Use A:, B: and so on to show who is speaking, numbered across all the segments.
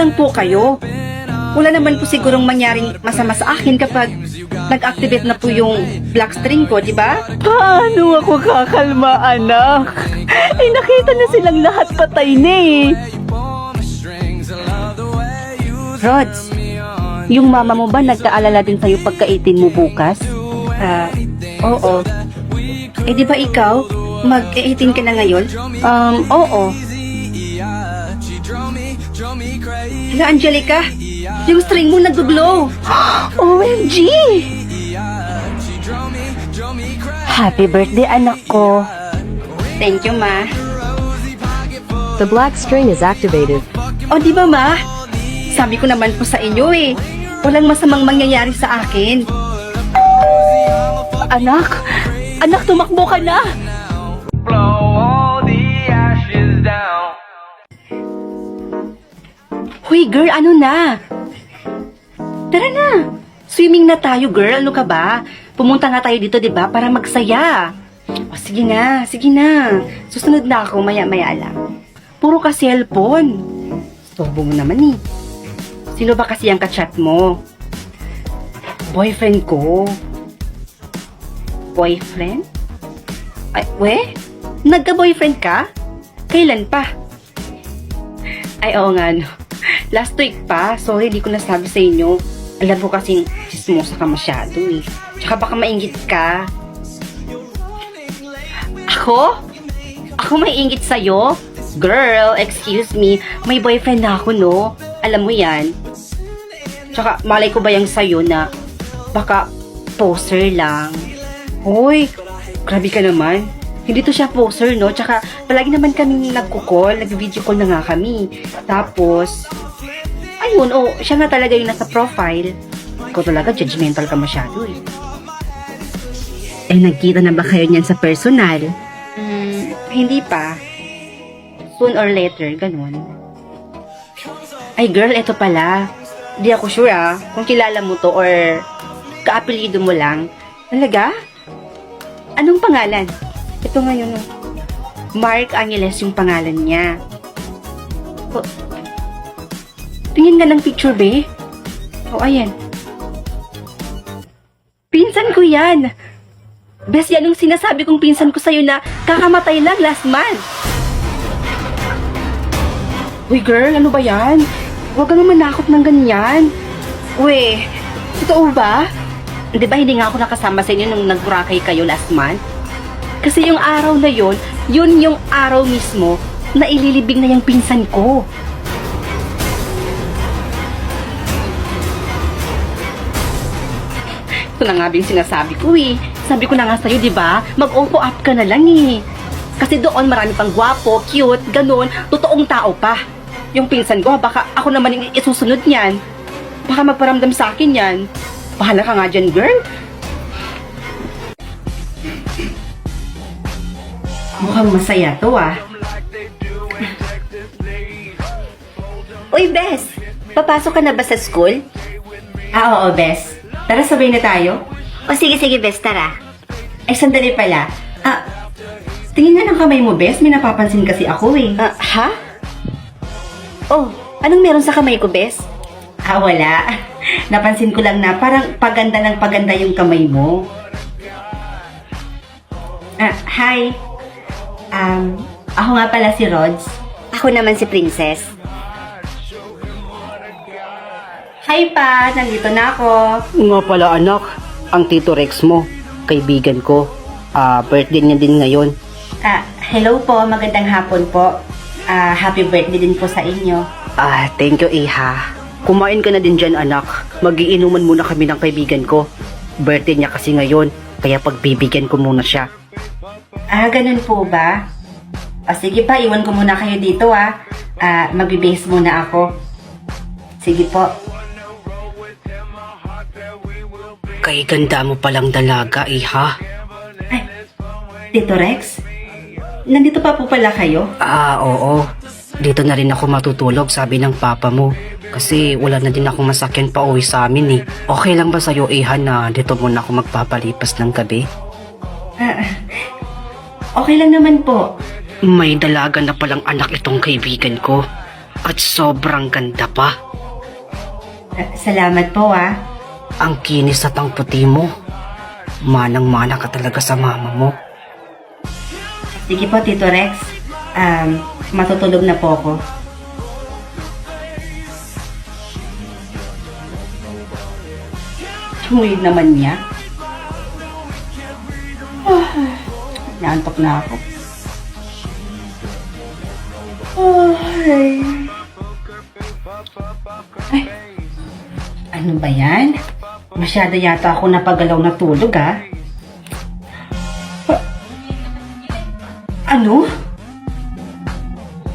A: lang po kayo. Wala naman po sigurong mangyaring masama sa akin kapag nag-activate na po yung black string ko, di ba?
B: Paano ako kakalma, anak? Eh, nakita na silang lahat patay na eh.
A: Rods, yung mama mo ba nagkaalala din sa'yo pagka-18 mo bukas? Oo. Eh, di ba ikaw, mag-18 ka na ngayon? Oo. Hala, Angelica, yung string mo nag-glow.
B: OMG! Happy birthday, anak ko.
A: Thank you, ma.
C: The black string is activated.
A: O, di ba, ma? Sabi ko naman po sa inyo eh, walang masamang mangyayari sa akin.
B: Anak, tumakbo ka na.
A: Hoy, girl, ano na? Tara na. Swimming na tayo, girl. Ano ka ba? Pumunta nga tayo dito, di ba? Para magsaya. O, sige na. Susunod na ako, maya-maya lang. Puro ka cellphone. Stobo mo naman eh. Sino ba kasi ang kachat mo? Boyfriend ko. Boyfriend? Ay, nagka-boyfriend ka? Kailan pa? Ay, oo nga, no. Last week pa. Sorry, di ko nasabi sa inyo. Alam ko kasing chismosa ka masyado eh. Tsaka baka mainggit ka. Ako? Ako maiinggit sa'yo? Girl, excuse me. May boyfriend na ako, no? Alam mo yan. Tsaka malay ko ba yung sa'yo na baka poser lang? Hoy, grabe ka naman. Hindi to siya poser, no? Tsaka palagi naman kami nagko-call, nag-video call na nga kami. Tapos, ayun, siya nga talaga yung nasa profile. Ikaw talaga, judgmental ka masyado eh. Eh, nagkita na ba kayo niyan sa personal? Hindi pa. Soon or later, ganun. Ay girl, eto pala. Di ako sure kung kilala mo to or kaapelido mo lang. Talaga? Anong pangalan? Ito ngayon, Mark Angeles yung pangalan niya. Tingin nga ng picture, be. Ayan. Pinsan ko yan. Bes, yan yung sinasabi kong pinsan ko sa'yo na kakamatay lang last month. Uy, girl, ano ba yan? Huwag kang manakot ng ganyan. Uy, totoo ba? Di ba hindi nga ako nakasama sa inyo nung nag-Boracay kayo last month? Kasi yung araw na yun yung araw mismo na ililibing na yung pinsan ko. Ito na nga ba yung sinasabi ko eh. Sabi ko na nga sa'yo, di ba? Mag-opo up ka na lang eh. Kasi doon marami pang gwapo, cute, ganun, totoong tao pa. Yung pinsan ko, baka ako naman yung isusunod niyan. Baka magparamdam sa akin yan. Bahala ka nga dyan, girl. Mukhang masaya to Uy, Bes! Papasok ka na ba sa school? Oo, Bes. Tara, sabay na tayo. O sige, Bes, tara. Ay, sandali pala. Tingin nga ng kamay mo, Bes. May napapansin kasi ako eh. Ha? Oh, anong meron sa kamay ko, Bes? Wala. Napansin ko lang na parang paganda ng paganda yung kamay mo. Hi. Ako nga pala si Rods. Ako naman si Princess. Hi pa, nandito na ako.
D: Nga pala anak, ang Tito Rex mo, kaibigan ko. Birthday niya din ngayon.
A: Hello po, magandang hapon po. Happy birthday din po sa inyo.
D: Thank you, Iha. Kumain ka na din dyan, anak. Magiinuman muna kami ng kaibigan ko. Birthday niya kasi ngayon, kaya pagbibigyan ko muna siya.
A: Ganun po ba? Sige pa, iwan ko muna kayo dito Magbe-base muna ako. Sige po.
D: Kay ganda mo palang dalaga, Iha.
A: Tito Rex? Nandito pa po pala kayo?
D: Oo. Dito na rin ako matutulog, sabi ng papa mo. Kasi wala na din akong masakyan pa uwi sa amin eh. Okay lang ba sa'yo, Iha, na dito muna ako magpapalipas ng gabi?
A: Okay lang naman po.
D: May dalaga na palang anak itong kaibigan ko. At sobrang ganda pa.
A: Salamat po ah.
D: Ang kinis at ang puti mo. Manang-mana ka talaga sa mama mo.
A: Sige po, Tito Rex. Matutulog na po ako. Tumulig naman niya. Naantok na ako. Ay, ano ba yan? Masyado yata ako napagalaw na tulog, ah. Ano?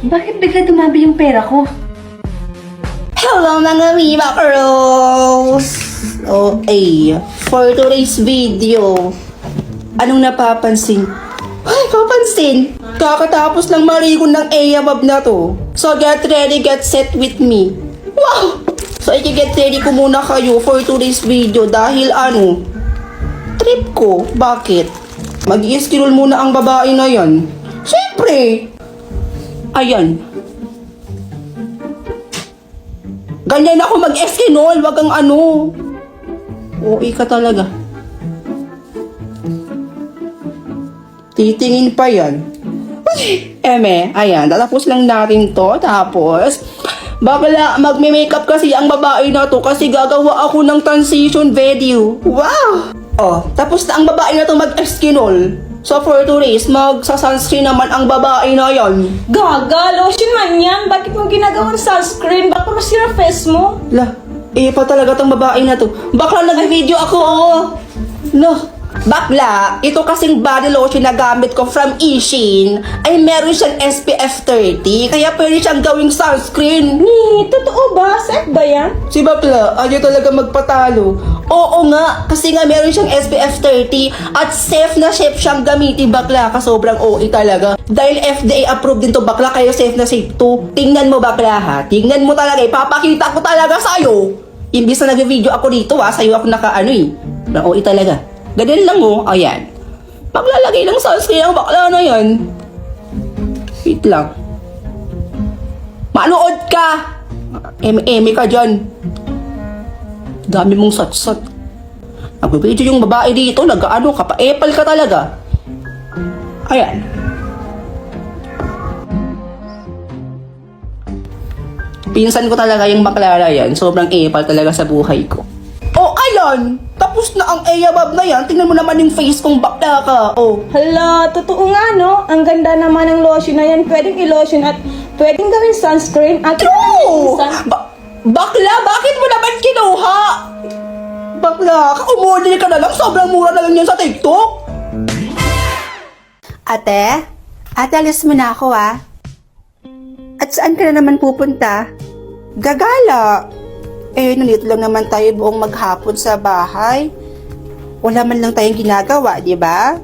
A: Bakit bigla dumabi yung pera ko?
E: Hello mga Viva Crows! Okay, for today's video, anong napapansin? Ay, papansin! Kakatapos lang maligo ng Ayabab na to. So get ready, get set with me. Wow! So i-get ready ko muna kayo for today's video dahil trip ko. Bakit? Mag-i-schedule muna ang babae na yan. Siyempre! Ayan. Ganyan ako mag-eskinol, wag kang OA ka talaga. Titingin pa yan. Ayan, tatapos lang natin to. Tapos, bakla, magme-makeup kasi ang babae na to kasi gagawa ako ng transition video. Wow! Oh, tapos na ang babae na to mag-eskinol. So for today's, magsa-sunscreen naman ang babae na yan.
B: Gaga, lotion man yan. Bakit mo ginagawang sunscreen? Baka masira face mo.
E: Lah, pa talaga tong babae na to. Bakla nag-video ako, oh. No. Bakla, ito kasing body lotion na gamit ko from Ishin ay meron siyang SPF 30, kaya pwede siyang gawing sunscreen.
B: Totoo ba? Safe ba yan?
E: Si Bakla, ayaw talaga magpatalo. Oo nga, kasi nga meron siyang SPF 30 at safe na safe siyang gamitin, Bakla, kasobrang OA talaga. Dahil FDA approved din to, Bakla, kaya safe na safe to. Tingnan mo, Bakla, ha? Tingnan mo talaga, ipapakita ko talaga sa'yo. Imbis na nag-video ako dito, sa'yo ako na OA talaga. Ganyan lang, oh. Ayan. Paglalagay ng sunscreen ang bakla na yan. Wait lang. Manood ka! Eme ka dyan. Dami mong satsat. Nag-video yung babae dito, nag-ano ka pa, epal ka talaga. Ayan. Pinsan ko talaga yung bakla na yan. Sobrang epal talaga sa buhay ko. Oh, ayan! Tapos na ang Ayabab na yan. Tingnan mo naman yung face kong bakla ka. Oh.
B: Hala, totoo nga no? Ang ganda naman ng lotion na yan. Pwedeng i-lotion at pwedeng gawin sunscreen at
E: True! Bakla, bakit mo naman kinuha? Bakla, umorder ka na lang. Sobrang mura na lang yan sa TikTok. Ate, alis mo na ako At saan ka na naman pupunta? Gagala. Nandito lang naman tayo buong maghapon sa bahay. Wala man lang tayong ginagawa, di ba?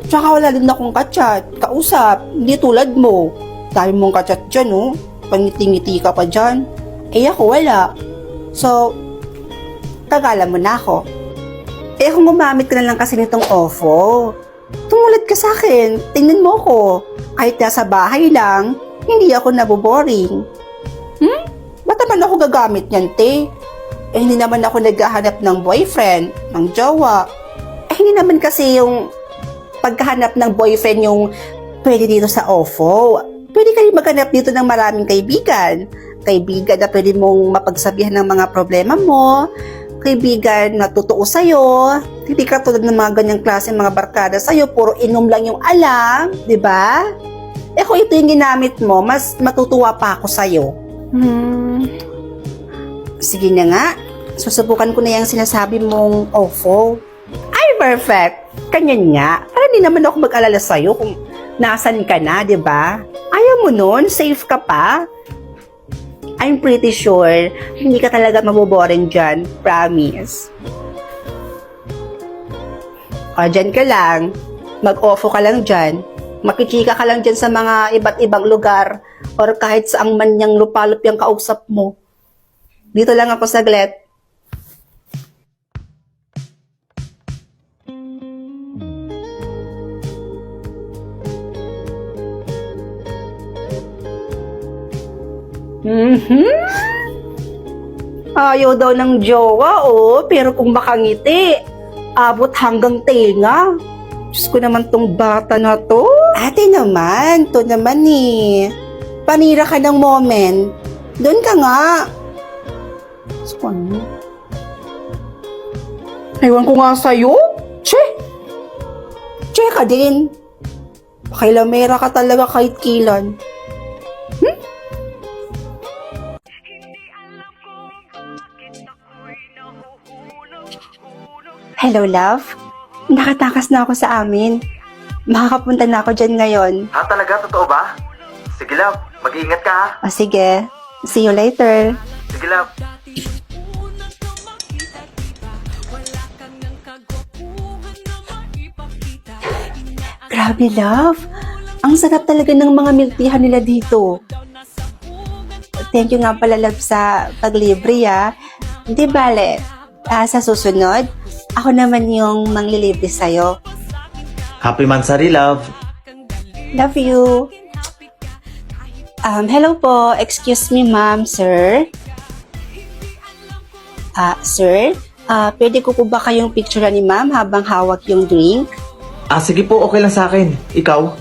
E: Tsaka wala din akong kachat, kausap, hindi tulad mo. Dami mong kachat dyan, oh. Pangiti-ngiti ka pa dyan. Ako wala. So, kagala mo na ako. Kung gumamit ka na lang kasi nitong OFO, tumulat ka sa akin, tingnan mo ko. Kahit nasa bahay lang, hindi ako naboboring. Ba't naman ako gagamit niyan, te? Hindi naman ako naghahanap ng boyfriend, ng jowa. Hindi naman kasi yung paghahanap ng boyfriend yung pwede dito sa OFO. Pwede kayo maghanap dito ng maraming kaibigan. Kaibigan na pwede mong mapagsabihan ng mga problema mo. Kaibigan na totoo sa'yo. Hindi ka tulad ng mga ganyang klase mga barkada sa'yo. Puro inom lang yung alam, di ba? Kung ito yung ginamit mo, mas matutuwa pa ako sa'yo. Sige na nga. Susubukan ko na yung sinasabi mong OFO. Ay, perfect. Kanyan nga. Para hindi naman ako mag-alala sa'yo kung nasan ka na, di ba? Ayaw mo nun? Safe ka pa? I'm pretty sure hindi ka talaga maboboring dyan. Promise. O, dyan ka lang. Mag-OFO ka lang dyan. Makichika ka lang dyan sa mga iba't ibang lugar or kahit saang man niyang lupalop yung kausap mo. Dito lang ako saglit. Ayaw daw ng jowa, pero kung makangiti, abot hanggang tenga. Diyos ko naman tong bata na to. Ate naman, to naman panira ka ng moment. Doon ka nga. Diyos ko, ano? Ewan ko nga sa'yo. Che ka din. Pakailamera ka talaga kahit kilan. Hello, love. Nakatakas na ako sa amin. Makakapunta na ako dyan ngayon.
F: Ha, talaga? Totoo ba? Sige, love. Mag-iingat ka, ha?
E: O sige, see you later.
F: Sige, love.
E: Grabe, love. Ang sarap talaga ng mga milk teahan nila dito. Thank you nga pala, love, sa paglibre, ha. Di bale, sa susunod, ako naman yung manglilibre sa'yo.
F: Happy Mansari, love.
E: Love you. Hello po. Excuse me, ma'am, sir. Sir, pwede ko po ba kayong picture ni ma'am habang hawak yung drink?
F: Sige po, okay lang sa akin. Ikaw?